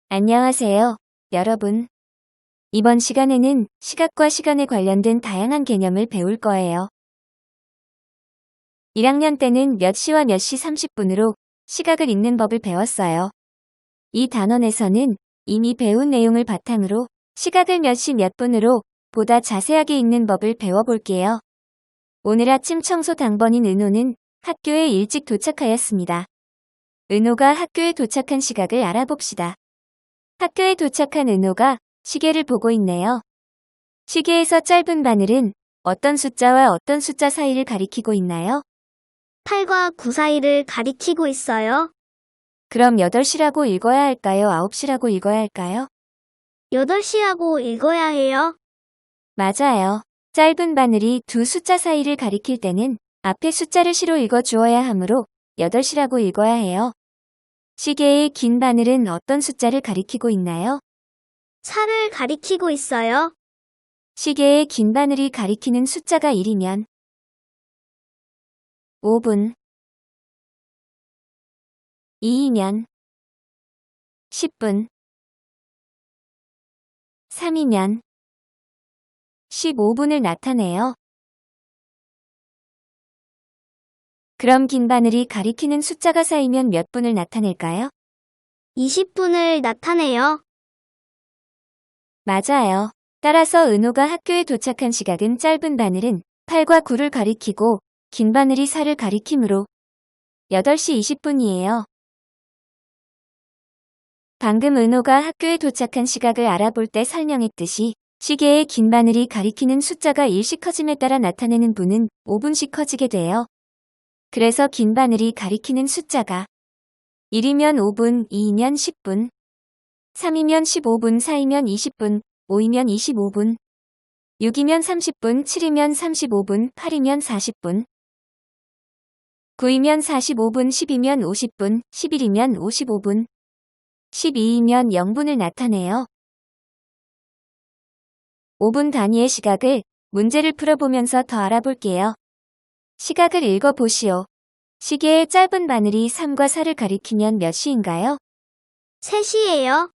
안녕하세요, 여러분. 이번 시간에는 시각과 시간에 관련된 다양한 개념을 배울 거예요. 1학년 때는 몇 시와 몇 시 30분으로 시각을 읽는 법을 배웠어요. 이 단원에서는 이미 배운 내용을 바탕으로 시각을 몇 시 몇 분으로 보다 자세하게 읽는 법을 배워볼게요. 오늘 아침 청소 당번인 은호는 학교에 일찍 도착하였습니다. 은호가 학교에 도착한 시각을 알아봅시다. 학교에 도착한 은호가 시계를 보고 있네요. 시계에서 짧은 바늘은 어떤 숫자와 어떤 숫자 사이를 가리키고 있나요? 8과 9 사이를 가리키고 있어요. 그럼 8시라고 읽어야 할까요? 9시라고 읽어야 할까요? 8시라고 읽어야 해요. 맞아요. 짧은 바늘이 두 숫자 사이를 가리킬 때는 앞에 숫자를 시로 읽어 주어야 하므로 8시라고 읽어야 해요. 시계의 긴 바늘은 어떤 숫자를 가리키고 있나요? 4를 가리키고 있어요. 시계의 긴 바늘이 가리키는 숫자가 1이면 5분, 2이면 10분, 3이면 15분을 나타내요. 그럼 긴 바늘이 가리키는 숫자가 쌓이면 몇 분을 나타낼까요? 20분을 나타내요. 맞아요. 따라서 은호가 학교에 도착한 시각은 짧은 바늘은 8과 9를 가리키고 긴 바늘이 4를 가리키므로 8시 20분이에요. 방금 은호가 학교에 도착한 시각을 알아볼 때 설명했듯이 시계의 긴 바늘이 가리키는 숫자가 1씩 커짐에 따라 나타내는 분은 5분씩 커지게 돼요. 그래서 긴 바늘이 가리키는 숫자가 1이면 5분, 2이면 10분, 3이면 15분, 4이면 20분, 5이면 25분, 6이면 30분, 7이면 35분, 8이면 40분, 9이면 45분, 10이면 50분, 11이면 55분, 12이면 0분을 나타내요. 5분 단위의 시각을 문제를 풀어보면서 더 알아볼게요. 시각을 읽어보시오. 시계의 짧은 바늘이 3과 4를 가리키면 몇 시인가요? 3시예요.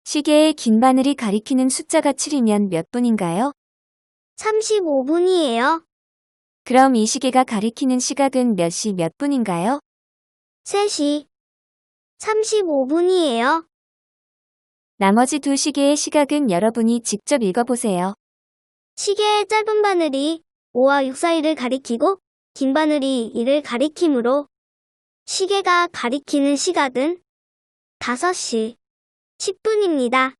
시계의 긴 바늘이 가리키는 숫자가 7이면 몇 분인가요? 35분이에요. 그럼 이 시계가 가리키는 시각은 몇 시 몇 분인가요? 3시 35분이에요. 나머지 두 시계의 시각은 여러분이 직접 읽어보세요. 시계의 짧은 바늘이 5와 6 사이를 가리키고 긴 바늘이 2를 가리키므로 시계가 가리키는 시각은 5시 10분입니다.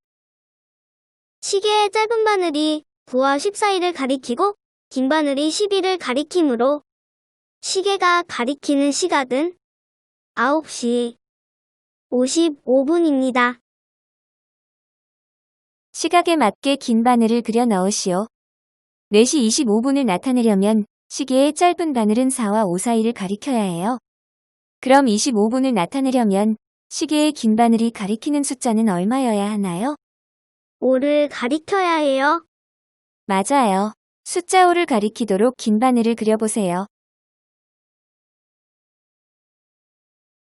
시계의 짧은 바늘이 9와 10 사이를 가리키고 긴 바늘이 11을 가리키므로 시계가 가리키는 시각은 9시 55분입니다. 시각에 맞게 긴 바늘을 그려 넣으시오. 4시 25분을 나타내려면 시계의 짧은 바늘은 4와 5 사이를 가리켜야 해요. 그럼 25분을 나타내려면 시계의 긴 바늘이 가리키는 숫자는 얼마여야 하나요? 5를 가리켜야 해요. 맞아요. 숫자 5를 가리키도록 긴 바늘을 그려보세요.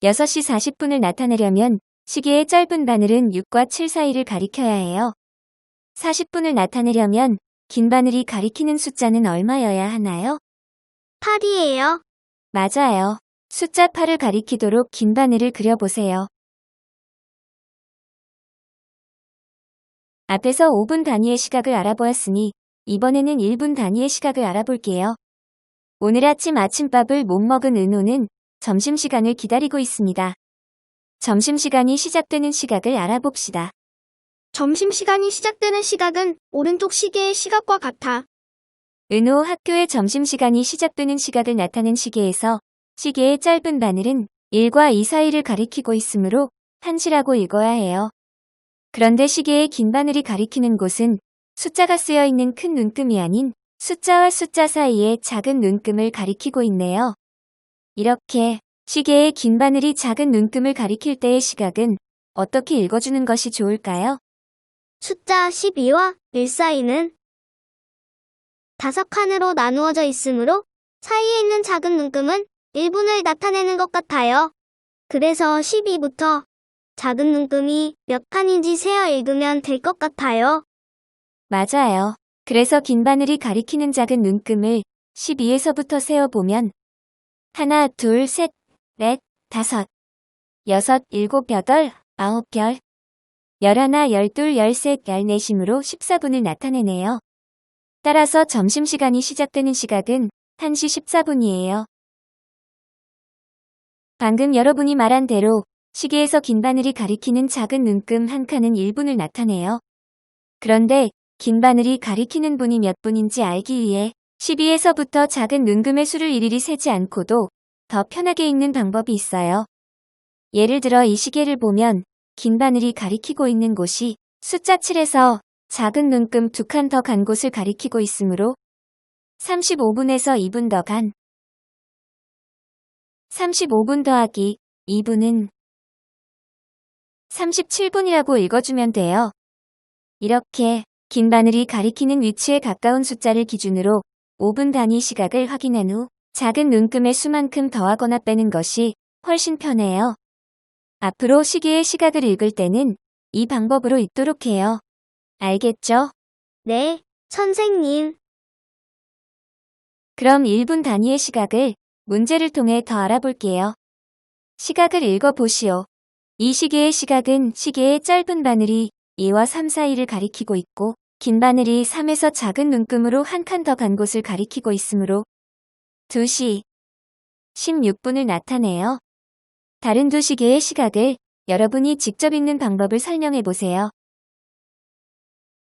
6시 40분을 나타내려면 시계의 짧은 바늘은 6과 7 사이를 가리켜야 해요. 40분을 나타내려면 긴 바늘이 가리키는 숫자는 얼마여야 하나요? 8이에요. 맞아요. 숫자 8을 가리키도록 긴 바늘을 그려보세요. 앞에서 5분 단위의 시각을 알아보았으니 이번에는 1분 단위의 시각을 알아볼게요. 오늘 아침 아침밥을 못 먹은 은호는 점심시간을 기다리고 있습니다. 점심시간이 시작되는 시각을 알아봅시다. 점심시간이 시작되는 시각은 오른쪽 시계의 시각과 같아. 은호 학교의 점심시간이 시작되는 시각을 나타낸 시계에서 시계의 짧은 바늘은 1과 2 사이를 가리키고 있으므로 1시라고 읽어야 해요. 그런데 시계의 긴 바늘이 가리키는 곳은 숫자가 쓰여 있는 큰 눈금이 아닌 숫자와 숫자 사이의 작은 눈금을 가리키고 있네요. 이렇게 시계의 긴 바늘이 작은 눈금을 가리킬 때의 시각은 어떻게 읽어주는 것이 좋을까요? 숫자 12와 1 사이는 5칸으로 나누어져 있으므로 사이에 있는 작은 눈금은 1분을 나타내는 것 같아요. 그래서 12부터 작은 눈금이 몇 칸인지 세어 읽으면 될 것 같아요. 맞아요. 그래서 긴 바늘이 가리키는 작은 눈금을 12에서부터 세어보면 하나, 둘, 셋, 넷, 다섯, 여섯, 일곱, 여덟, 아홉 별, 열하나, 열둘, 열셋, 열넷이므로 14분을 나타내네요. 따라서 점심시간이 시작되는 시각은 1시 14분이에요. 방금 여러분이 말한 대로 시계에서 긴 바늘이 가리키는 작은 눈금 한 칸은 1분을 나타내요. 그런데 긴 바늘이 가리키는 분이 몇 분인지 알기 위해 12에서부터 작은 눈금의 수를 일일이 세지 않고도 더 편하게 읽는 방법이 있어요. 예를 들어 이 시계를 보면 긴 바늘이 가리키고 있는 곳이 숫자 7에서 작은 눈금 2칸 더 간 곳을 가리키고 있으므로 35분에서 2분 더 간 35분 더하기 2분은 37분이라고 읽어주면 돼요. 이렇게 긴 바늘이 가리키는 위치에 가까운 숫자를 기준으로 5분 단위 시각을 확인한 후 작은 눈금의 수만큼 더하거나 빼는 것이 훨씬 편해요. 앞으로 시계의 시각을 읽을 때는 이 방법으로 읽도록 해요. 알겠죠? 네, 선생님. 그럼 1분 단위의 시각을 문제를 통해 더 알아볼게요. 시각을 읽어보시오. 이 시계의 시각은 시계의 짧은 바늘이 2와 3 사이를 가리키고 있고 긴 바늘이 3에서 작은 눈금으로 한 칸 더 간 곳을 가리키고 있으므로 2시 16분을 나타내요. 다른 두 시계의 시각을 여러분이 직접 읽는 방법을 설명해 보세요.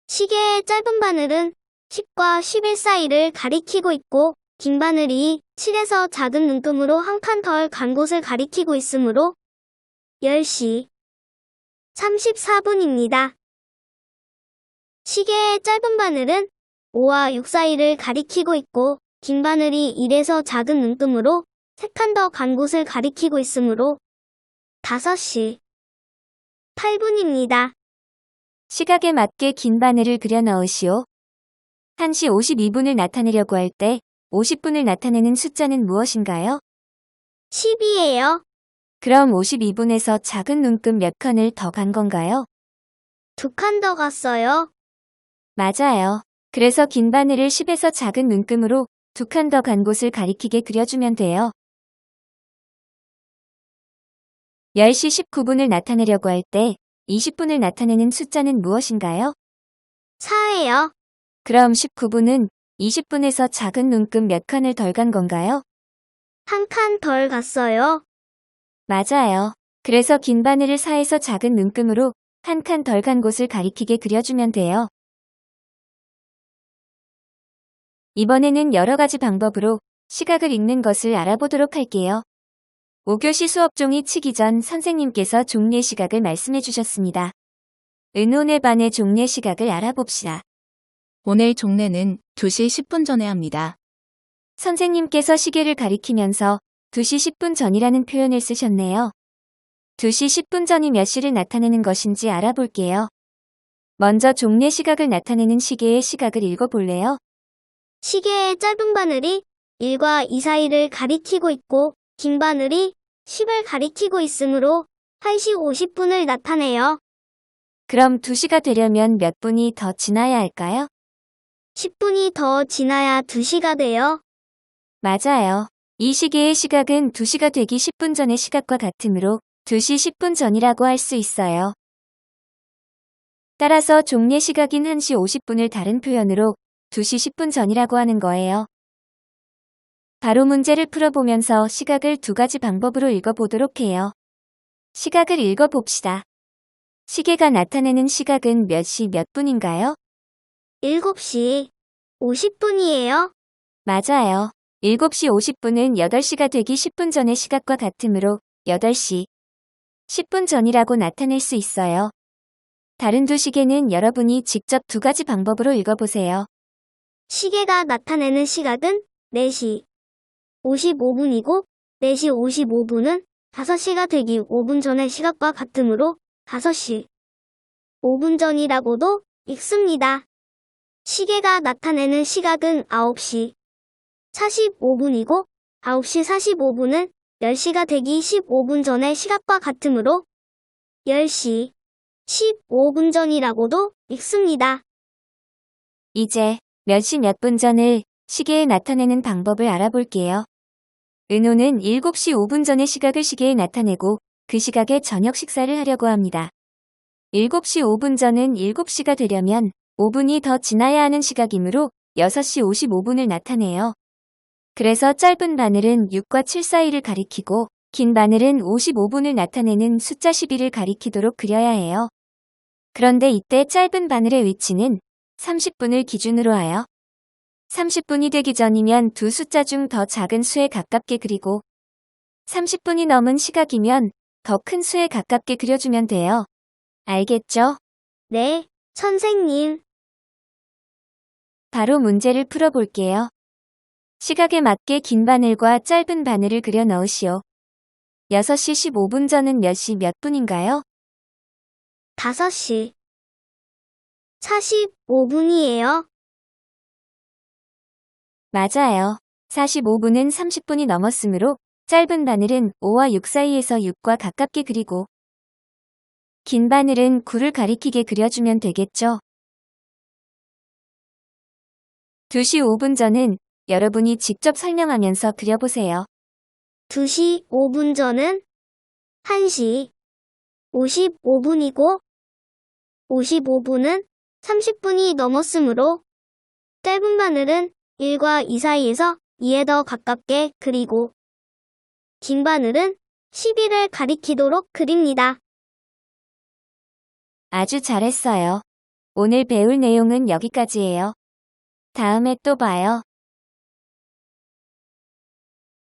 시계의 짧은 바늘은 10과 11 사이를 가리키고 있고 긴 바늘이 7에서 작은 눈금으로 한 칸 덜 간 곳을 가리키고 있으므로 10시 34분입니다. 시계의 짧은 바늘은 5와 6 사이를 가리키고 있고 긴 바늘이 1에서 작은 눈금으로 3칸 더 간 곳을 가리키고 있으므로 5시 8분입니다. 시각에 맞게 긴 바늘을 그려 넣으시오. 1시 52분을 나타내려고 할 때 50분을 나타내는 숫자는 무엇인가요? 10이에요. 그럼 52분에서 작은 눈금 몇 칸을 더 간 건가요? 2칸 더 갔어요. 맞아요. 그래서 긴 바늘을 10에서 작은 눈금으로 2칸 더 간 곳을 가리키게 그려주면 돼요. 10시 19분을 나타내려고 할 때 20분을 나타내는 숫자는 무엇인가요? 4예요. 그럼 19분은 20분에서 작은 눈금 몇 칸을 덜 간 건가요? 1칸 덜 갔어요. 맞아요. 그래서 긴 바늘을 4에서 작은 눈금으로 한 칸 덜 간 곳을 가리키게 그려주면 돼요. 이번에는 여러 가지 방법으로 시각을 읽는 것을 알아보도록 할게요. 5교시 수업종이 치기 전 선생님께서 종례 시각을 말씀해 주셨습니다. 은혼의 반의 종례 시각을 알아봅시다. 오늘 종례는 2시 10분 전에 합니다. 선생님께서 시계를 가리키면서 2시 10분 전이라는 표현을 쓰셨네요. 2시 10분 전이 몇 시를 나타내는 것인지 알아볼게요. 먼저 종례 시각을 나타내는 시계의 시각을 읽어볼래요? 시계의 짧은 바늘이 1과 2 사이를 가리키고 있고 긴 바늘이 10을 가리키고 있으므로 8시 50분을 나타내요. 그럼 2시가 되려면 몇 분이 더 지나야 할까요? 10분이 더 지나야 2시가 돼요. 맞아요. 이 시계의 시각은 2시가 되기 10분 전의 시각과 같으므로 2시 10분 전이라고 할 수 있어요. 따라서 종례 시각인 1시 50분을 다른 표현으로 2시 10분 전이라고 하는 거예요. 바로 문제를 풀어보면서 시각을 두 가지 방법으로 읽어보도록 해요. 시각을 읽어봅시다. 시계가 나타내는 시각은 몇 시 몇 분인가요? 7시 50분이에요. 맞아요. 7시 50분은 8시가 되기 10분 전의 시각과 같으므로 8시 10분 전이라고 나타낼 수 있어요. 다른 두 시계는 여러분이 직접 두 가지 방법으로 읽어보세요. 시계가 나타내는 시각은 4시 55분이고 4시 55분은 5시가 되기 5분 전의 시각과 같으므로 5시 5분 전이라고도 읽습니다. 시계가 나타내는 시각은 9시 45분이고 9시 45분은 10시가 되기 15분 전의 시각과 같으므로 10시 15분 전이라고도 읽습니다. 이제 몇 시 몇 분 전을 시계에 나타내는 방법을 알아볼게요. 은호는 7시 5분 전의 시각을 시계에 나타내고 그 시각에 저녁 식사를 하려고 합니다. 7시 5분 전은 7시가 되려면 5분이 더 지나야 하는 시각이므로 6시 55분을 나타내요. 그래서 짧은 바늘은 6과 7 사이를 가리키고 긴 바늘은 55분을 나타내는 숫자 12를 가리키도록 그려야 해요. 그런데 이때 짧은 바늘의 위치는 30분을 기준으로 하여 30분이 되기 전이면 두 숫자 중 더 작은 수에 가깝게 그리고 30분이 넘은 시각이면 더 큰 수에 가깝게 그려주면 돼요. 알겠죠? 네, 선생님. 바로 문제를 풀어볼게요. 시각에 맞게 긴 바늘과 짧은 바늘을 그려 넣으시오. 6시 15분 전은 몇 시 몇 분인가요? 5시 45분이에요. 맞아요. 45분은 30분이 넘었으므로 짧은 바늘은 5와 6 사이에서 6과 가깝게 그리고 긴 바늘은 9를 가리키게 그려주면 되겠죠. 2시 5분 전은 여러분이 직접 설명하면서 그려보세요. 2시 5분 전은 1시 55분이고 55분은 30분이 넘었으므로 짧은 바늘은 1과 2 사이에서 2에 더 가깝게 그리고 긴 바늘은 11을 가리키도록 그립니다. 아주 잘했어요. 오늘 배울 내용은 여기까지예요. 다음에 또 봐요.